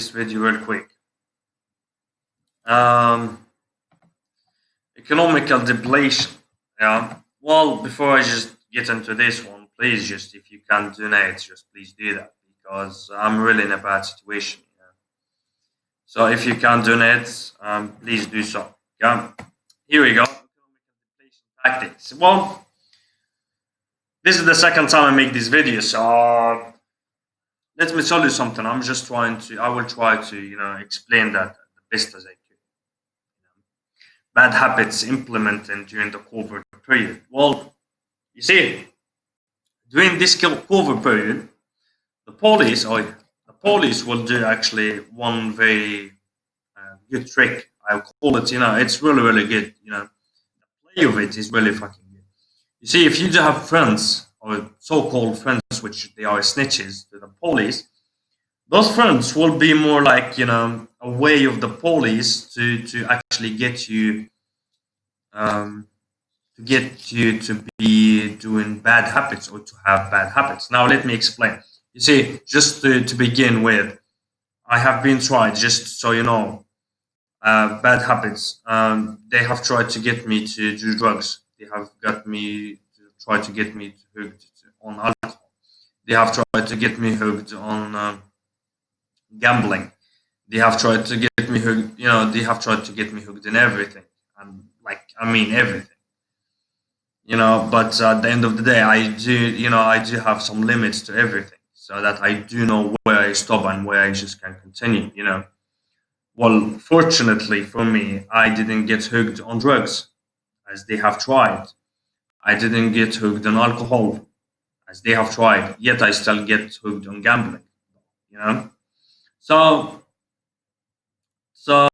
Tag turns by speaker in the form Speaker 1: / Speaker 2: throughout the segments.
Speaker 1: this video real quick. Um, Economical depletion. Yeah. Well, before I just get into this one, please just if you can donate, just please do that because I'm really in a bad situation. Yeah. So if you can donate, please do so. Yeah. Here we go. Economical depletion tactics. Well, this is the second time I make this video, so let me tell you something. I'm just trying to. I will try to, explain that the best as I can. Bad habits implemented during the COVID period. Well, you see, during this COVID period, the police will do actually one very good trick. I'll call it. It's really really good. The play of it is really fucking good. You see, if you do have friends or so-called friends, which they are snitches to the police, those friends will be more like a way of the police to actually um, get you to be doing bad habits or to have bad habits. Now, let me explain. You see, just to begin with, I have been tried, just so you know, bad habits. They have tried to get me to do drugs. They have got me to try to get me hooked on alcohol. They have tried to get me hooked on gambling. They have tried to get me hooked. They have tried to get me hooked in everything. And like, I mean, everything. But at the end of the day, I do have some limits to everything, so that I do know where I stop and where I just can continue. Well, fortunately for me, I didn't get hooked on drugs as they have tried. I didn't get hooked on alcohol as they have tried, yet I still get hooked on gambling. you know so so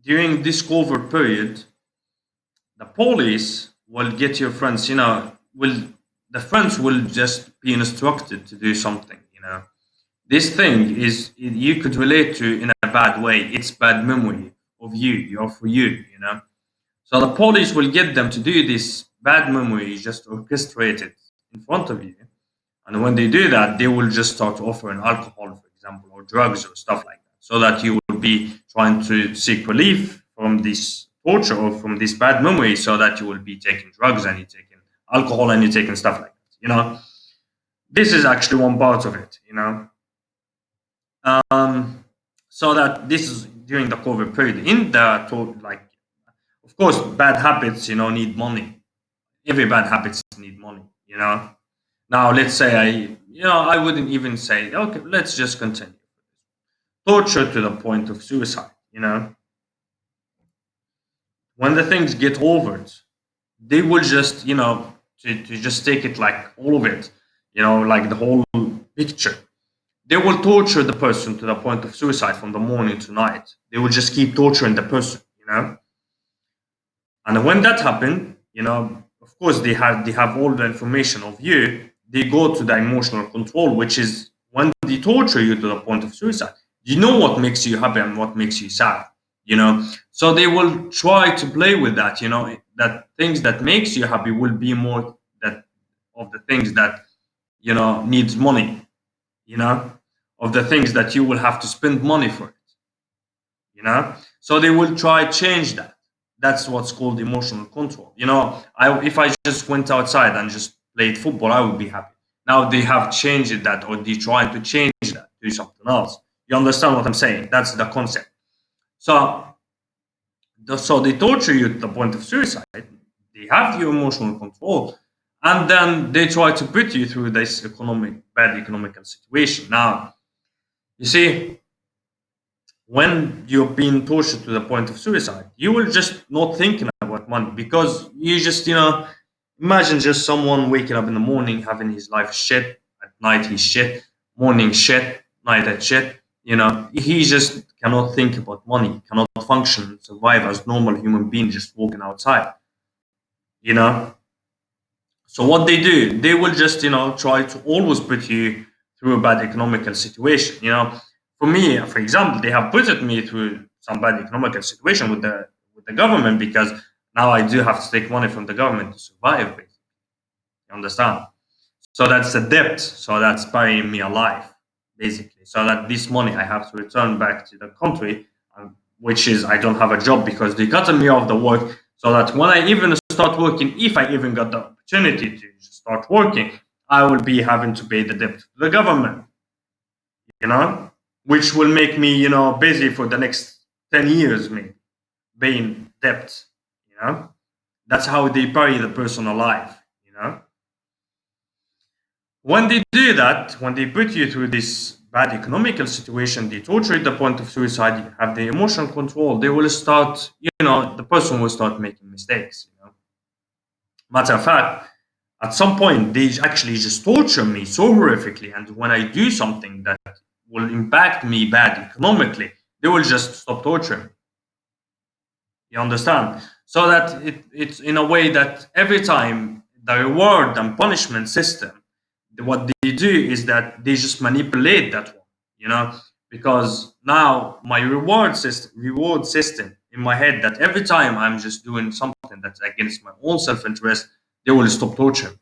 Speaker 1: during this COVID period, the police will get your friends, will the friends will just be instructed to do something. This thing is you could relate to in a bad way. It's bad memory of you or for you. So the police will get them to do this bad memory just orchestrated in front of you. And when they do that, they will just start offering alcohol, for example, or drugs or stuff like that, so that you will be trying to seek relief from this torture or from this bad memory, so that you will be taking drugs and you're taking alcohol and you're taking stuff like that. This is actually one part of it. Um, so that this is during the COVID period. In the like, of course, bad habits, need money. Every bad habits need money. Now, let's say I wouldn't even say, okay, let's just continue. Torture to the point of suicide. When the things get overt, they will just, to just take it like all of it, like the whole picture. They will torture the person to the point of suicide from the morning to night. They will just keep torturing the person. And when that happened, of course they have all the information of you. They go to the emotional control, which is when they torture you to the point of suicide. You know what makes you happy and what makes you sad. So they will try to play with that. That things that makes you happy will be more that of the things that needs money. You know, of the things that you will have to spend money for it. So they will try change that. That's what's called emotional control. If I just went outside and just played football, I would be happy. Now they have changed that, or they trying to change that to something else. You understand what I'm saying? That's the concept. So they torture you to the point of suicide. They have your emotional control, and then they try to put you through this bad economical situation. Now, you see, when you're being tortured to the point of suicide, you will just not thinking about money, because you just, imagine just someone waking up in the morning having his life shit, at night he's shit, morning shit, night at shit. He just cannot think about money, cannot function, survive as normal human being just walking outside. You know, so what they do, they will just, try to always put you through a bad economical situation. For me, for example, they have put me through some bad economical situation with the government, because now I do have to take money from the government to survive. Basically, you understand? So that's a debt. So that's burying me alive, basically, so that this money I have to return back to the country, which is I don't have a job because they cut me off the work. So that when I even start working, if I even got the opportunity to start working, I will be having to pay the debt to the government, you know, which will make me, busy for the next 10 years, maybe, paying debt, you know. That's how they bury the person alive, you know. When they do that, when they put you through this bad economical situation, they torture you to the point of suicide, you have the emotional control, they will start, the person will start making mistakes, you know. Matter of fact, at some point, they actually just torture me so horrifically. And when I do something that will impact me bad economically, they will just stop torturing. You understand? So that it's in a way that every time the reward and punishment system, what they do is that they just manipulate that one, you know, because now my reward system in my head that every time I'm just doing something that's against my own self-interest, they will stop torturing.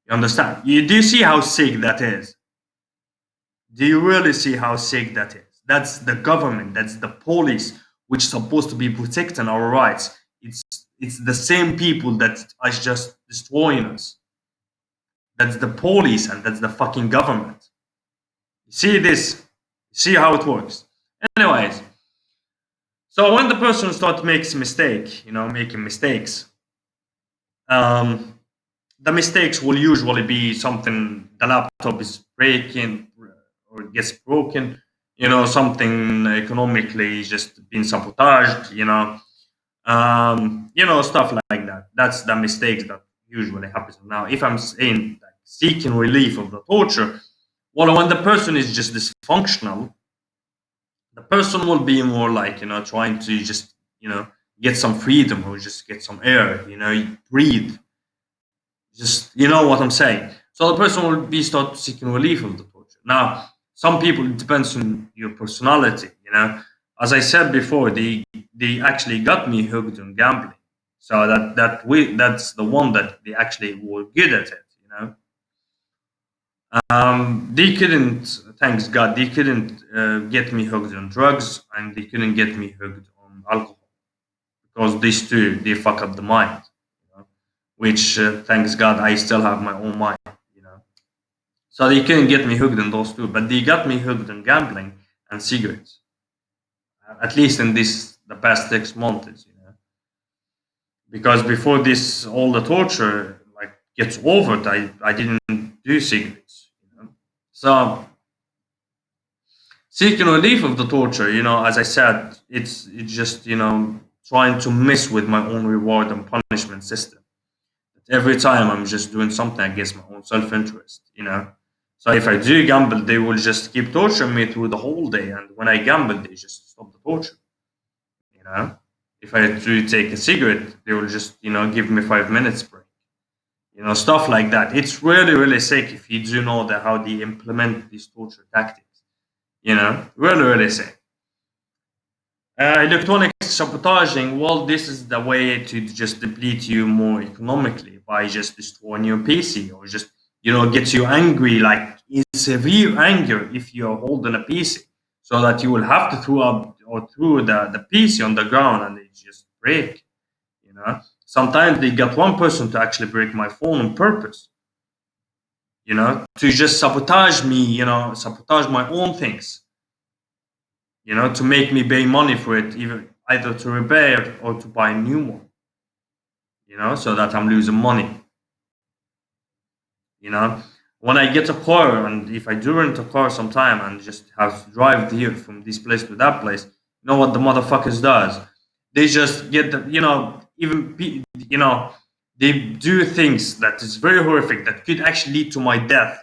Speaker 1: You understand? You do see how sick that is? Do you really see how sick that is? That's the government, that's the police, which is supposed to be protecting our rights. It's it's the same people that are just destroying us. That's the police and that's the fucking government. You see this? You see how it works. Anyways, so when the person starts makes mistake, making mistakes, um, the mistakes will usually be something the laptop is breaking or gets broken, something economically just being sabotaged, stuff like that. That's the mistakes that usually happens. Now, if I'm saying like seeking relief of the torture, well, when the person is just dysfunctional, the person will be more like, trying to just, get some freedom or just get some air, breathe, just, you know what I'm saying. So the person will be start seeking relief of the torture. Now, some people, it depends on your personality. As I said before, they actually got me hooked on gambling. So that's the one that they actually were good at it. They couldn't, thanks God, they couldn't get me hooked on drugs, and they couldn't get me hooked on alcohol, because these two they fuck up the mind. You know? Which, thanks God, I still have my own mind. You know, so they couldn't get me hooked on those two, but they got me hooked on gambling and cigarettes. At least in this the past 6 months, because before this, all the torture like gets over, I didn't do cigarettes. So seeking relief of the torture, as I said, it's just trying to mess with my own reward and punishment system. Every time I'm just doing something against my own self-interest. So if I do gamble, they will just keep torturing me through the whole day, and when I gamble, they just stop the torture. You know, if I do take a cigarette, they will just give me 5 minutes break. Stuff like that. It's really really sick if you do know that how they implement these torture tactics. Really really sick. Electronic sabotaging, well, this is the way to just deplete you more economically by just destroying your PC, or just, get you angry, like in severe anger if you're holding a PC, so that you will have to throw up or throw the PC on the ground and it just break. Sometimes they got one person to actually break my phone on purpose, to just sabotage me, sabotage my own things, to make me pay money for it, either to repair or to buy a new one, so that I'm losing money. You know, when I get a car, and if I do rent a car sometime and just have to drive here from this place to that place, you know what the motherfuckers does? They just get the, they do things that is very horrific that could actually lead to my death.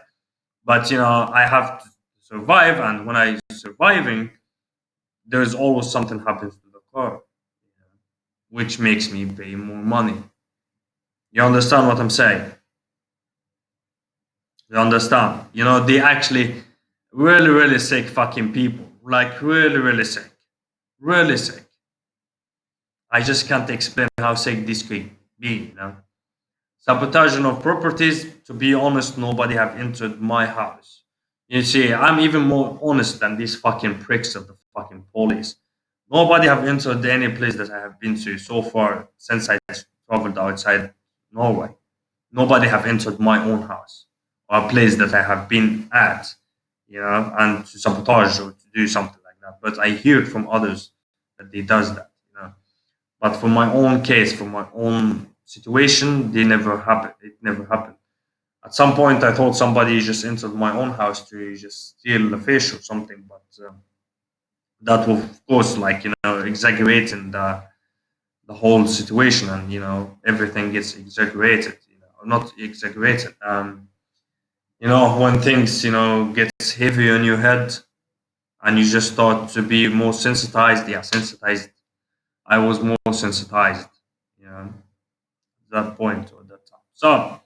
Speaker 1: But I have to survive, and when I surviving, there's always something happens to the car, which makes me pay more money. You understand what I'm saying? You understand? They actually really, really sick fucking people. Like really, really sick. Really sick. I just can't explain how sick this could be. Sabotaging of properties, to be honest, nobody have entered my house. You see, I'm even more honest than these fucking pricks of the fucking police. Nobody have entered any place that I have been to so far since I traveled outside Norway. Nobody have entered my own house or a place that I have been at, and to sabotage or to do something like that. But I hear it from others that they does that, But for my own case, for my own situation, they never happened. It never happened. At some point, I thought somebody just entered my own house to just steal a fish or something, but that was, of course, like exaggerating the whole situation, and everything gets exaggerated. Not exaggerated. When things gets heavy on your head, and you just start to be more sensitized. Yeah, sensitized. I was more sensitized. You know, at that point or that time. So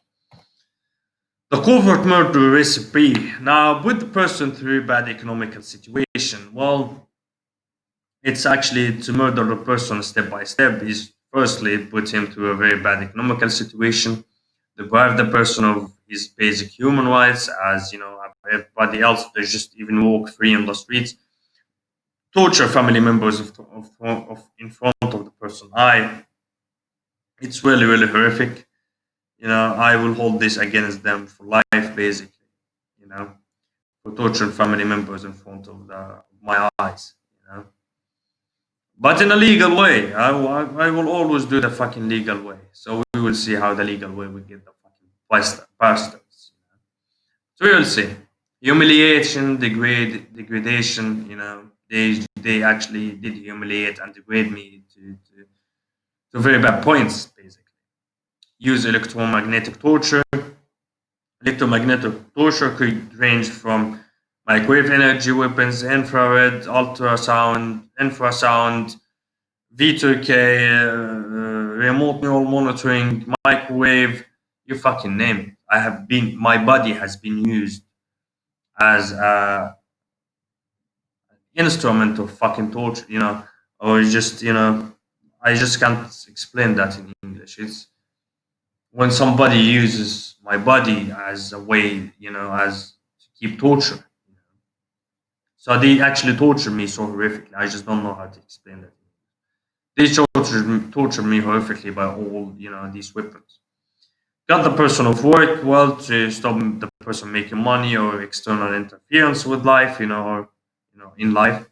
Speaker 1: the covert murder recipe. Now, put the person through a bad economical situation. Well, it's actually to murder the person step by step. Is firstly put him through a very bad economical situation, deprive the person of his basic human rights, as everybody else. They just even walk free on the streets, torture family members of in front of the person. It's really really horrific. I will hold this against them for life, basically. You know, for torturing family members in front of my eyes. But in a legal way. I will always do the fucking legal way. So we will see how the legal way we get the fucking bastards. So we will see. Humiliation, degradation. They actually did humiliate and degrade me to very bad points, basically. Use electromagnetic torture. Electromagnetic torture could range from microwave energy weapons, infrasound, V2K, remote neural monitoring, microwave, you fucking name it. My body has been used as a instrument of fucking torture, or just, I just can't explain that in English. It's when somebody uses my body as a way, as to keep torture. So they actually torture me so horrifically. I just don't know how to explain that. They tortured me horrifically by all, these weapons. Got the person of work, well, to stop the person making money or external interference with life, or in life.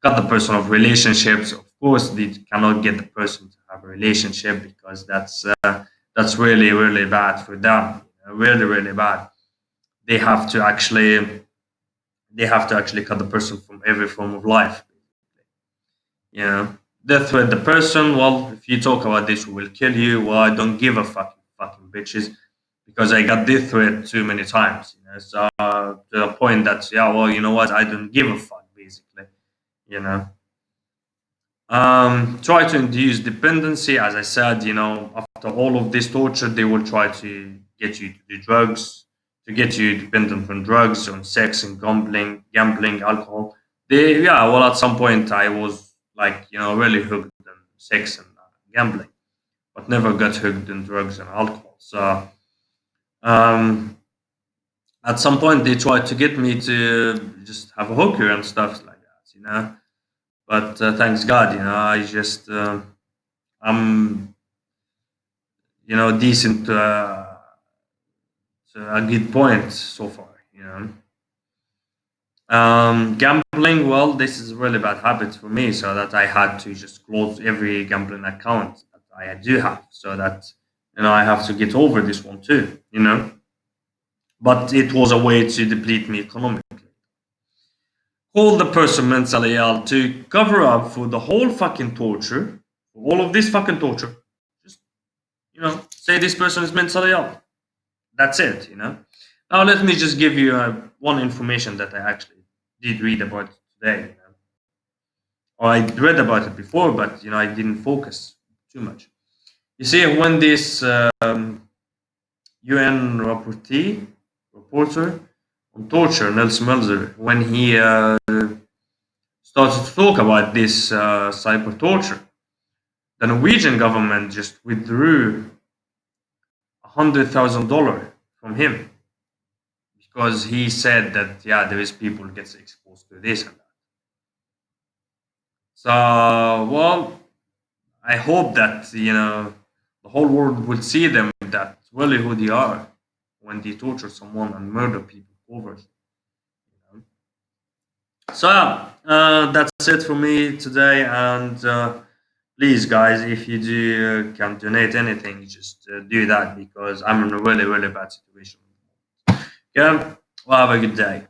Speaker 1: Got the person of relationships. Of course, they cannot get the person to have a relationship because that's really really bad for them. Really really bad. They have to actually cut the person from every form of life. Death threat the person. Well, if you talk about this, we will kill you. Well, I don't give a fucking bitches, because I got death threat too many times. So to the point that, yeah, well, you know what? I don't give a fuck, basically. You know. Try to induce dependency. As I said, after all of this torture, they will try to get you to do drugs, to get you dependent on drugs, on sex and gambling, alcohol. Yeah, well, at some point, I was like, really hooked on sex and gambling, but never got hooked on drugs and alcohol. So, um, at some point, they tried to get me to just have a hooker and stuff like that. But thanks God, I just I'm decent to a good point so far. Gambling, well, this is a really bad habit for me, so that I had to just close every gambling account that I do have, so that I have to get over this one too. But it was a way to deplete me economically. Hold the person mentally ill to cover up for the whole fucking torture, for all of this fucking torture. Just say this person is mentally ill. That's it. Now let me just give you one information that I actually did read about today. Or I read about it before, but I didn't focus too much. You see, when this UN reporter on torture, Nelson Melzer, when he started to talk about this cyber torture, the Norwegian government just withdrew $100,000 from him, because he said that yeah, there is people gets exposed to this and that. So well, I hope that the whole world will see them that really who they are when they torture someone and murder people covertly. You know? So yeah, that's it for me today. And please, guys, if you do can donate anything, just do that because I'm in a really really bad situation. Yeah, well, have a good day.